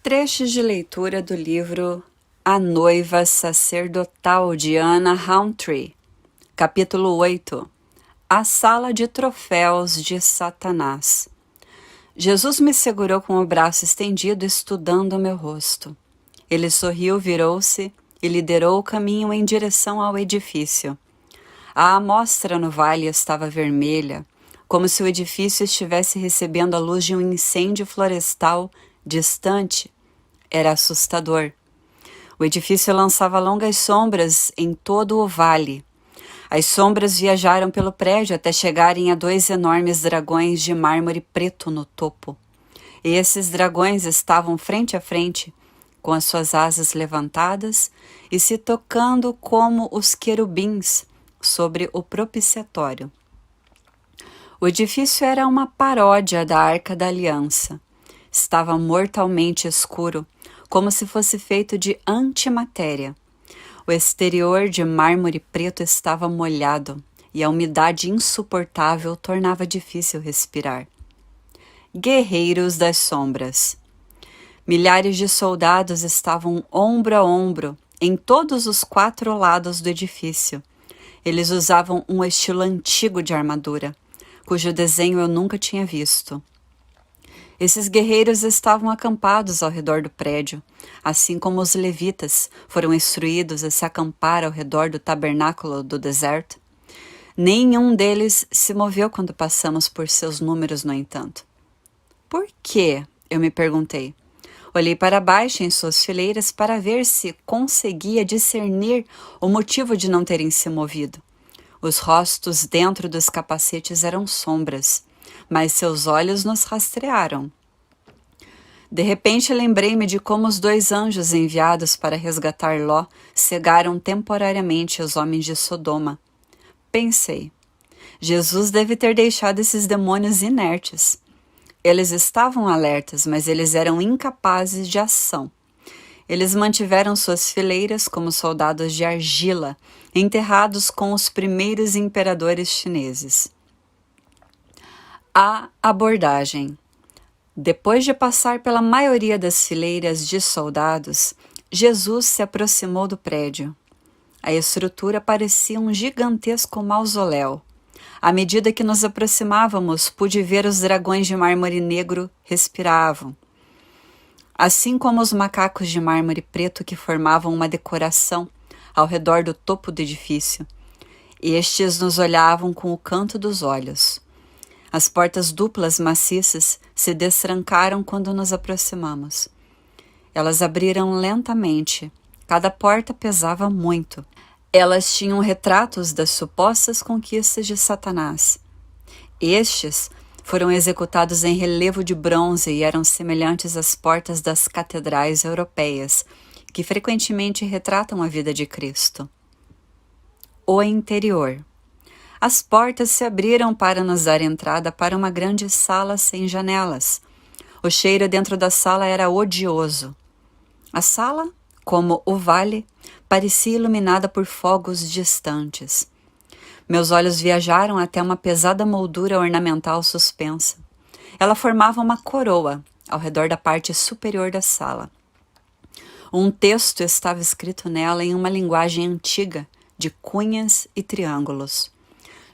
Trechos de leitura do livro A Noiva Sacerdotal de Anna Rountree, capítulo 8. A Sala de Troféus de Satanás. Jesus me segurou com o braço estendido, estudando o meu rosto. Ele sorriu, virou-se e liderou o caminho em direção ao edifício. A amostra no vale estava vermelha, como se o edifício estivesse recebendo a luz de um incêndio florestal distante. Era assustador. O edifício lançava longas sombras em todo o vale. As sombras viajaram pelo prédio até chegarem a 2 enormes dragões de mármore preto no topo. E esses dragões estavam frente a frente, com as suas asas levantadas e se tocando como os querubins sobre o propiciatório. O edifício era uma paródia da Arca da Aliança. Estava mortalmente escuro, como se fosse feito de antimatéria. O exterior de mármore preto estava molhado e a umidade insuportável tornava difícil respirar. Guerreiros das sombras. Milhares de soldados estavam ombro a ombro em todos os 4 lados do edifício. Eles usavam um estilo antigo de armadura, cujo desenho eu nunca tinha visto. Esses guerreiros estavam acampados ao redor do prédio, assim como os levitas foram instruídos a se acampar ao redor do tabernáculo do deserto. Nenhum deles se moveu quando passamos por seus números, no entanto. Por quê? Eu me perguntei. Olhei para baixo em suas fileiras para ver se conseguia discernir o motivo de não terem se movido. Os rostos dentro dos capacetes eram sombras, mas seus olhos nos rastrearam. De repente lembrei-me de como os 2 anjos enviados para resgatar Ló cegaram temporariamente os homens de Sodoma. Pensei, Jesus deve ter deixado esses demônios inertes. Eles estavam alertas, mas eles eram incapazes de ação. Eles mantiveram suas fileiras como soldados de argila, enterrados com os primeiros imperadores chineses. A abordagem. Depois de passar pela maioria das fileiras de soldados, Jesus se aproximou do prédio. A estrutura parecia um gigantesco mausoléu. À medida que nos aproximávamos, pude ver os dragões de mármore negro respiravam, assim como os macacos de mármore preto que formavam uma decoração ao redor do topo do edifício. Estes nos olhavam com o canto dos olhos. As portas duplas maciças se destrancaram quando nos aproximamos. Elas abriram lentamente. Cada porta pesava muito. Elas tinham retratos das supostas conquistas de Satanás. Estes foram executados em relevo de bronze e eram semelhantes às portas das catedrais europeias, que frequentemente retratam a vida de Cristo. O interior. As portas se abriram para nos dar entrada para uma grande sala sem janelas. O cheiro dentro da sala era odioso. A sala, como o vale, parecia iluminada por fogos distantes. Meus olhos viajaram até uma pesada moldura ornamental suspensa. Ela formava uma coroa ao redor da parte superior da sala. Um texto estava escrito nela em uma linguagem antiga, de cunhas e triângulos.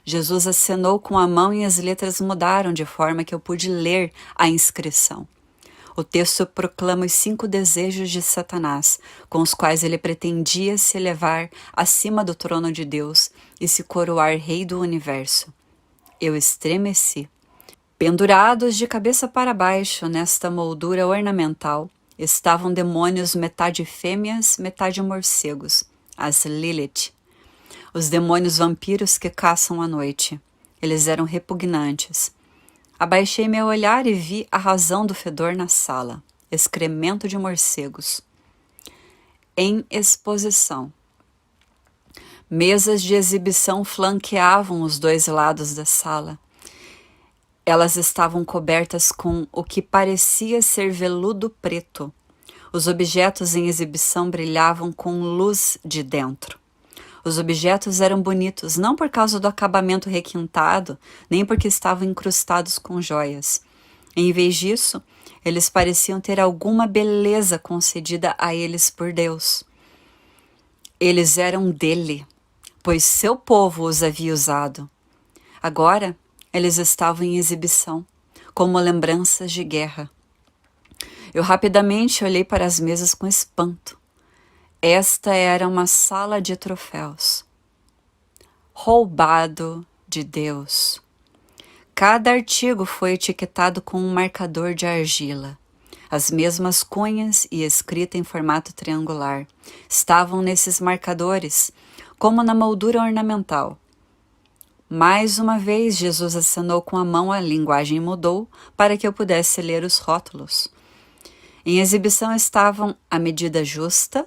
Jesus acenou com a mão e as letras mudaram de forma que eu pude ler a inscrição. O texto proclama os 5 desejos de Satanás, com os quais ele pretendia se elevar acima do trono de Deus e se coroar rei do universo. Eu estremeci. Pendurados de cabeça para baixo nesta moldura ornamental, estavam demônios metade fêmeas, metade morcegos, as Lilith. Os demônios vampiros que caçam à noite. Eles eram repugnantes. Abaixei meu olhar e vi a razão do fedor na sala. Excremento de morcegos. Em exposição. Mesas de exibição flanqueavam os 2 lados da sala. Elas estavam cobertas com o que parecia ser veludo preto. Os objetos em exibição brilhavam com luz de dentro. Os objetos eram bonitos não por causa do acabamento requintado, nem porque estavam incrustados com joias. Em vez disso, Eles pareciam ter alguma beleza concedida a eles por Deus. Eles eram dele, pois seu povo os havia usado. Agora, eles estavam em exibição, como lembranças de guerra. Eu rapidamente olhei para as mesas com espanto. Esta era uma sala de troféus. Roubado de Deus. Cada artigo foi etiquetado com um marcador de argila. As mesmas cunhas e escrita em formato triangular estavam nesses marcadores, como na moldura ornamental. Mais uma vez, Jesus acenou com a mão, a linguagem mudou para que eu pudesse ler os rótulos. Em exibição estavam a medida justa,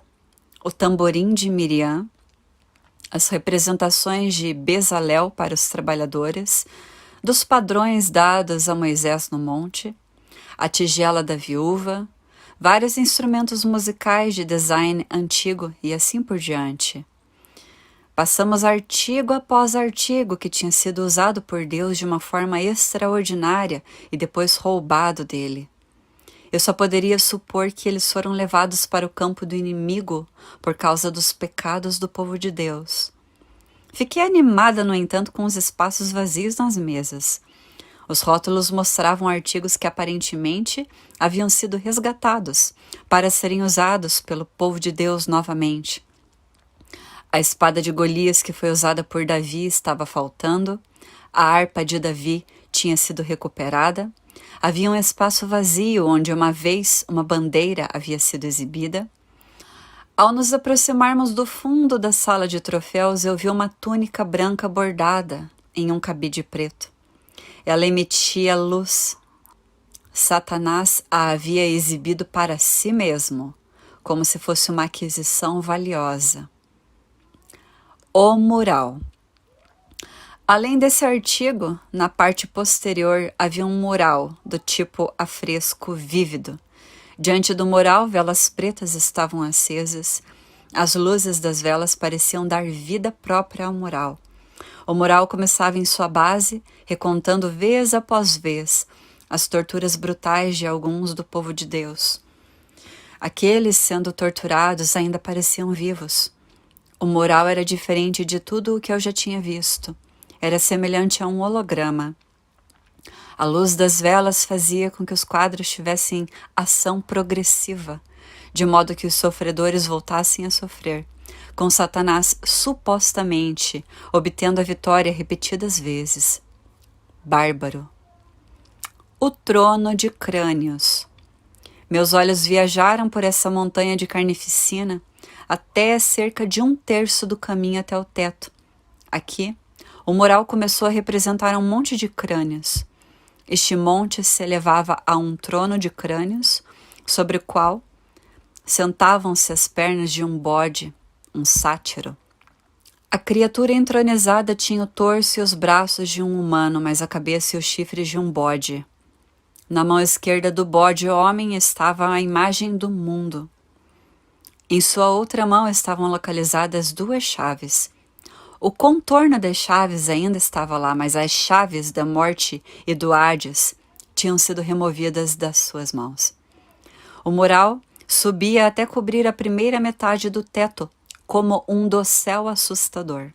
o tamborim de Miriam, as representações de Bezalel para os trabalhadores, dos padrões dados a Moisés no monte, a tigela da viúva, vários instrumentos musicais de design antigo e assim por diante. Passamos artigo após artigo que tinha sido usado por Deus de uma forma extraordinária e depois roubado dele. Eu só poderia supor que eles foram levados para o campo do inimigo por causa dos pecados do povo de Deus. Fiquei animada, no entanto, com os espaços vazios nas mesas. Os rótulos mostravam artigos que aparentemente haviam sido resgatados para serem usados pelo povo de Deus novamente. A espada de Golias que foi usada por Davi estava faltando, a harpa de Davi tinha sido recuperada, havia um espaço vazio onde uma vez uma bandeira havia sido exibida. Ao nos aproximarmos do fundo da sala de troféus, eu vi uma túnica branca bordada em um cabide preto. Ela emitia luz. Satanás a havia exibido para si mesmo, como se fosse uma aquisição valiosa. O mural. Além desse artigo, na parte posterior havia um mural do tipo afresco vívido. Diante do mural, velas pretas estavam acesas. As luzes das velas pareciam dar vida própria ao mural. O mural começava em sua base, recontando vez após vez as torturas brutais de alguns do povo de Deus. Aqueles sendo torturados ainda pareciam vivos. O mural era diferente de tudo o que eu já tinha visto. Era semelhante a um holograma. A luz das velas fazia com que os quadros tivessem ação progressiva, de modo que os sofredores voltassem a sofrer, com Satanás supostamente obtendo a vitória repetidas vezes. Bárbaro. O trono de crânios. Meus olhos viajaram por essa montanha de carnificina até cerca de 1/3 do caminho até o teto. Aqui, o mural começou a representar um monte de crânios. Este monte se elevava a um trono de crânios, sobre o qual sentavam-se as pernas de um bode, um sátiro. A criatura entronizada tinha o torso e os braços de um humano, mas a cabeça e os chifres de um bode. Na mão esquerda do bode homem estava a imagem do mundo. Em sua outra mão estavam localizadas 2 chaves. O contorno das chaves ainda estava lá, mas as chaves da morte e do Hades tinham sido removidas das suas mãos. O mural subia até cobrir a primeira metade do teto, como um dossel assustador.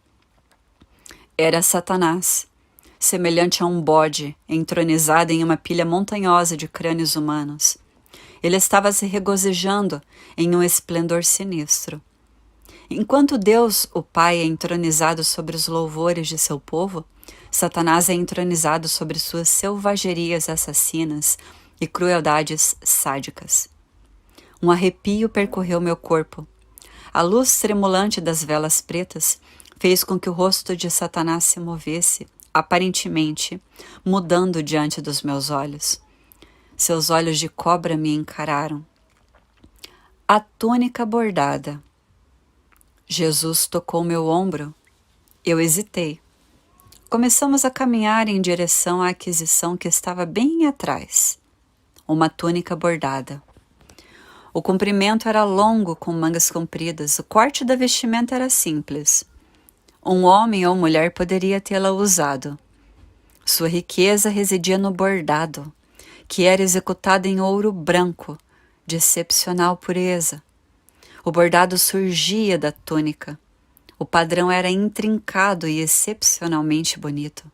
Era Satanás, semelhante a um bode, entronizado em uma pilha montanhosa de crânios humanos. Ele estava se regozijando em um esplendor sinistro. Enquanto Deus, o Pai, é entronizado sobre os louvores de seu povo, Satanás é entronizado sobre suas selvagerias assassinas e crueldades sádicas. Um arrepio percorreu meu corpo. A luz tremulante das velas pretas fez com que o rosto de Satanás se movesse, aparentemente, mudando diante dos meus olhos. Seus olhos de cobra me encararam. A túnica bordada. Jesus tocou meu ombro. Eu hesitei. Começamos a caminhar em direção à aquisição que estava bem atrás. Uma túnica bordada. O comprimento era longo, com mangas compridas. O corte da vestimenta era simples. Um homem ou mulher poderia tê-la usado. Sua riqueza residia no bordado, que era executada em ouro branco, de excepcional pureza. O bordado surgia da túnica. O padrão era intrincado e excepcionalmente bonito.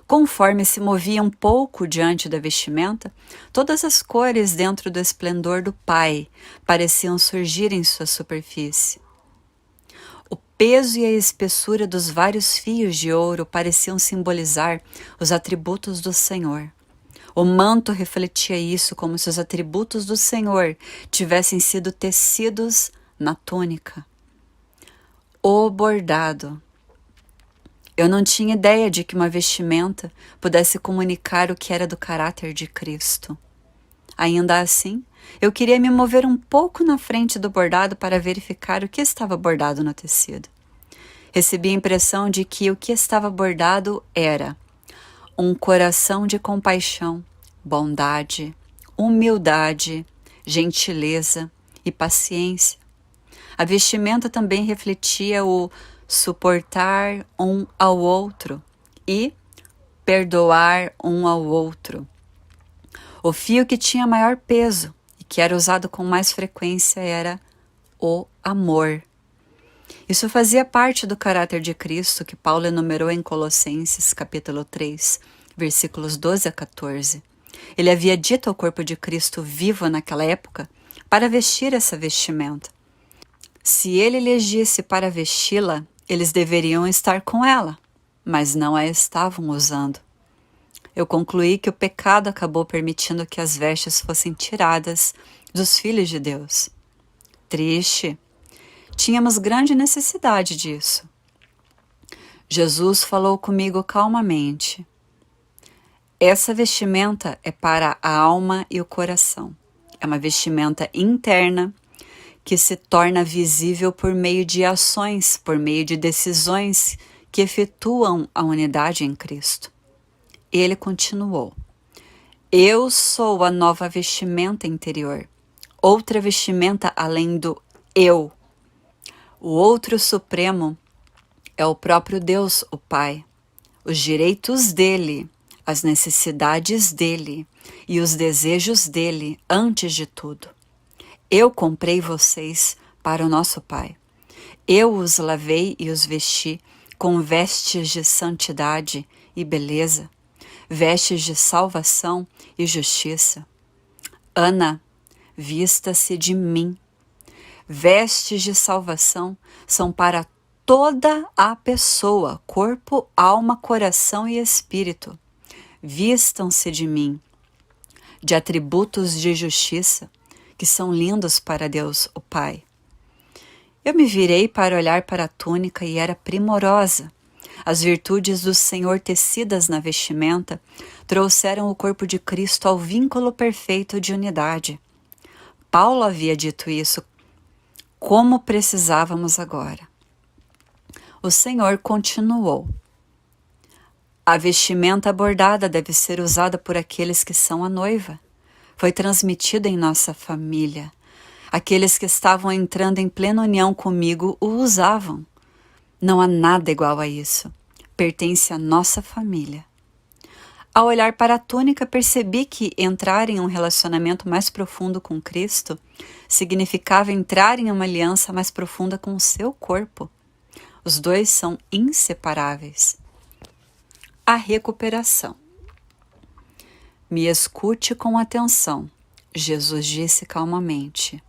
Conforme se movia um pouco diante da vestimenta, todas as cores dentro do esplendor do Pai pareciam surgir em sua superfície. O peso e a espessura dos vários fios de ouro pareciam simbolizar os atributos do Senhor. O manto refletia isso como se os atributos do Senhor tivessem sido tecidos na túnica. O bordado. Eu não tinha ideia de que uma vestimenta pudesse comunicar o que era do caráter de Cristo. Ainda assim, eu queria me mover um pouco na frente do bordado para verificar o que estava bordado no tecido. Recebi a impressão de que o que estava bordado era um coração de compaixão, bondade, humildade, gentileza e paciência. A vestimenta também refletia o suportar um ao outro e perdoar um ao outro. O fio que tinha maior peso e que era usado com mais frequência era o amor. Isso fazia parte do caráter de Cristo que Paulo enumerou em Colossenses capítulo 3, versículos 12 a 14. Ele havia dito ao corpo de Cristo vivo naquela época para vestir essa vestimenta. Se ele lhes disse para vesti-la, eles deveriam estar com ela, mas não a estavam usando. Eu concluí que o pecado acabou permitindo que as vestes fossem tiradas dos filhos de Deus. Triste. Tínhamos grande necessidade disso. Jesus falou comigo calmamente. Essa vestimenta é para a alma e o coração. É uma vestimenta interna que se torna visível por meio de ações, por meio de decisões que efetuam a unidade em Cristo. Ele continuou: eu sou a nova vestimenta interior, outra vestimenta além do eu. O outro supremo é o próprio Deus, o Pai. Os direitos dele, as necessidades dele e os desejos dele antes de tudo. Eu comprei vocês para o nosso Pai. Eu os lavei e os vesti com vestes de santidade e beleza, vestes de salvação e justiça. Ana, vista-se de mim. Vestes de salvação são para toda a pessoa, corpo, alma, coração e espírito. Vistam-se de mim, de atributos de justiça, que são lindos para Deus, o Pai. Eu me virei para olhar para a túnica e era primorosa. As virtudes do Senhor tecidas na vestimenta trouxeram o corpo de Cristo ao vínculo perfeito de unidade. Paulo havia dito isso. Como precisávamos agora. O Senhor continuou. A vestimenta bordada deve ser usada por aqueles que são a noiva. Foi transmitida em nossa família. Aqueles que estavam entrando em plena união comigo o usavam. Não há nada igual a isso. Pertence à nossa família. Ao olhar para a túnica, percebi que entrar em um relacionamento mais profundo com Cristo significava entrar em uma aliança mais profunda com o seu corpo. Os dois são inseparáveis. A recuperação. Me escute com atenção, Jesus disse calmamente.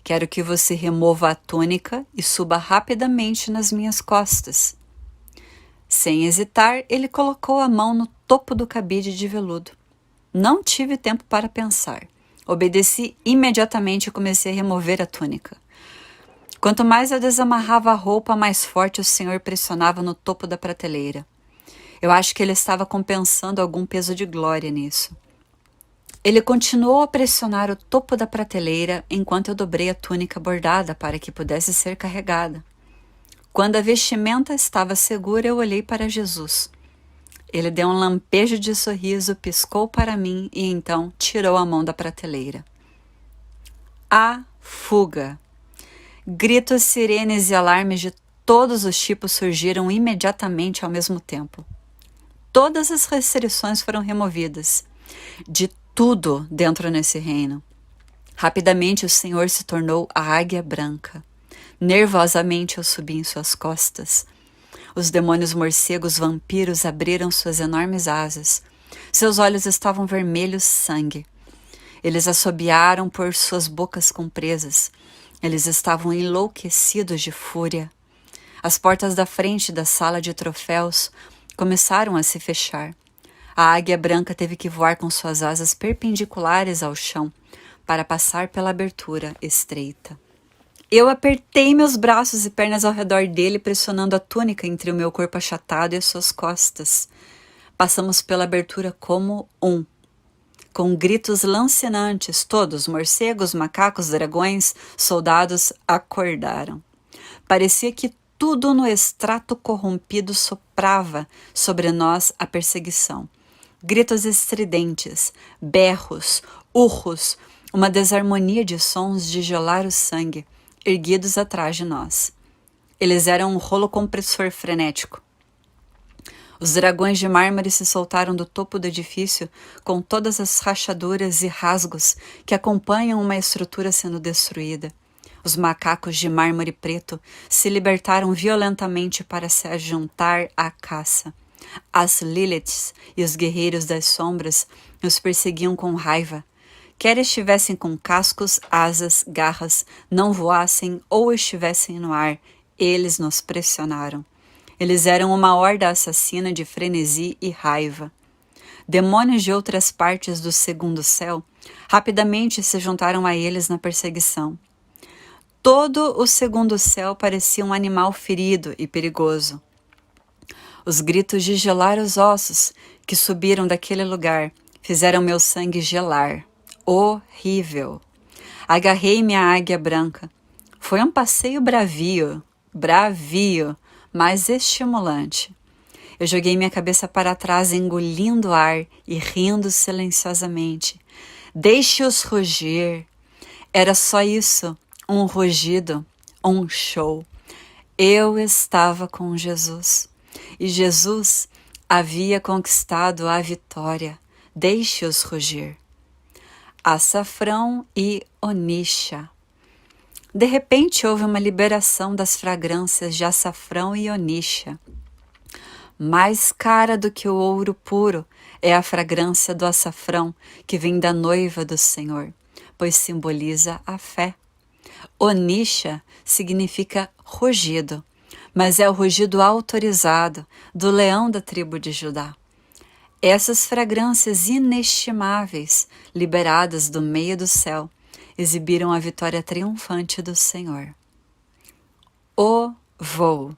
Quero que você remova a túnica e suba rapidamente nas minhas costas. Sem hesitar, ele colocou a mão no topo do cabide de veludo. Não tive tempo para pensar. Obedeci imediatamente e comecei a remover a túnica. Quanto mais eu desamarrava a roupa, mais forte o Senhor pressionava no topo da prateleira. Eu acho que ele estava compensando algum peso de glória nisso. Ele continuou a pressionar o topo da prateleira enquanto eu dobrei a túnica bordada para que pudesse ser carregada. Quando a vestimenta estava segura, eu olhei para Jesus. Ele deu um lampejo de sorriso, piscou para mim e então tirou a mão da prateleira. A fuga. Gritos, sirenes e alarmes de todos os tipos surgiram imediatamente ao mesmo tempo. Todas as restrições foram removidas. de tudo dentro nesse reino. Rapidamente o Senhor se tornou a águia branca. Nervosamente eu subi em suas costas. Os demônios morcegos vampiros abriram suas enormes asas. Seus olhos estavam vermelhos sangue. Eles assobiaram por suas bocas compresas. Eles estavam enlouquecidos de fúria. As portas da frente da sala de troféus começaram a se fechar. A águia branca teve que voar com suas asas perpendiculares ao chão para passar pela abertura estreita. Eu apertei meus braços e pernas ao redor dele, pressionando a túnica entre o meu corpo achatado e as suas costas. Passamos pela abertura como um. Com gritos lancinantes, todos, morcegos, macacos, dragões, soldados, acordaram. Parecia que tudo no extrato corrompido soprava sobre nós a perseguição. Gritos estridentes, berros, urros, uma desarmonia de sons de gelar o sangue, erguidos atrás de nós. Eles eram um rolo compressor frenético. Os dragões de mármore se soltaram do topo do edifício com todas as rachaduras e rasgos que acompanham uma estrutura sendo destruída. Os macacos de mármore preto se libertaram violentamente para se juntar à caça. As Liliths e os guerreiros das sombras os perseguiam com raiva. Quer estivessem com cascos, asas, garras, não voassem ou estivessem no ar, eles nos pressionaram. Eles eram uma horda assassina de frenesi e raiva. Demônios de outras partes do segundo céu rapidamente se juntaram a eles na perseguição. Todo o segundo céu parecia um animal ferido e perigoso. Os gritos de gelar os ossos que subiram daquele lugar fizeram meu sangue gelar. Horrível. Agarrei-me à águia branca. Foi um passeio bravio, mas estimulante. Eu joguei minha cabeça para trás, engolindo ar e rindo silenciosamente. Deixe-os rugir. Era só isso, um rugido, um show. Eu estava com Jesus. E Jesus havia conquistado a vitória. Deixe-os rugir. Açafrão e Onisha. De repente houve uma liberação das fragrâncias de açafrão e Onisha. Mais cara do que o ouro puro é a fragrância do açafrão que vem da noiva do Senhor, pois simboliza a fé. Onisha significa rugido, mas é o rugido autorizado do leão da tribo de Judá. Essas fragrâncias inestimáveis, liberadas do meio do céu, exibiram a vitória triunfante do Senhor. O voo.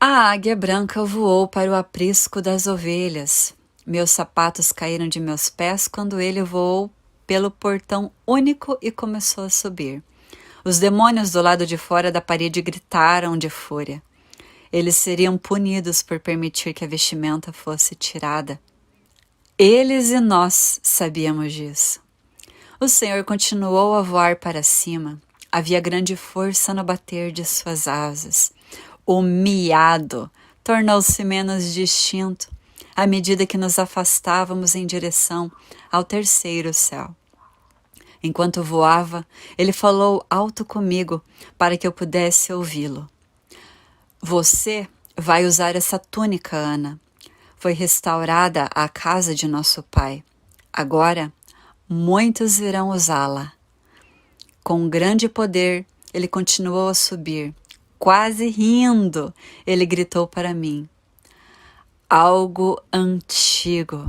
A águia branca voou para o aprisco das ovelhas. Meus sapatos caíram de meus pés quando ele voou pelo portão único e começou a subir. Os demônios do lado de fora da parede gritaram de fúria. Eles seriam punidos por permitir que a vestimenta fosse tirada. Eles e nós sabíamos disso. O Senhor continuou a voar para cima. Havia grande força no bater de suas asas. O miado tornou-se menos distinto à medida que nos afastávamos em direção ao terceiro céu. Enquanto voava, ele falou alto comigo para que eu pudesse ouvi-lo. Você vai usar essa túnica, Ana. Foi restaurada a casa de nosso pai. Agora, muitos irão usá-la. Com grande poder, ele continuou a subir. Quase rindo, ele gritou para mim. Algo antigo,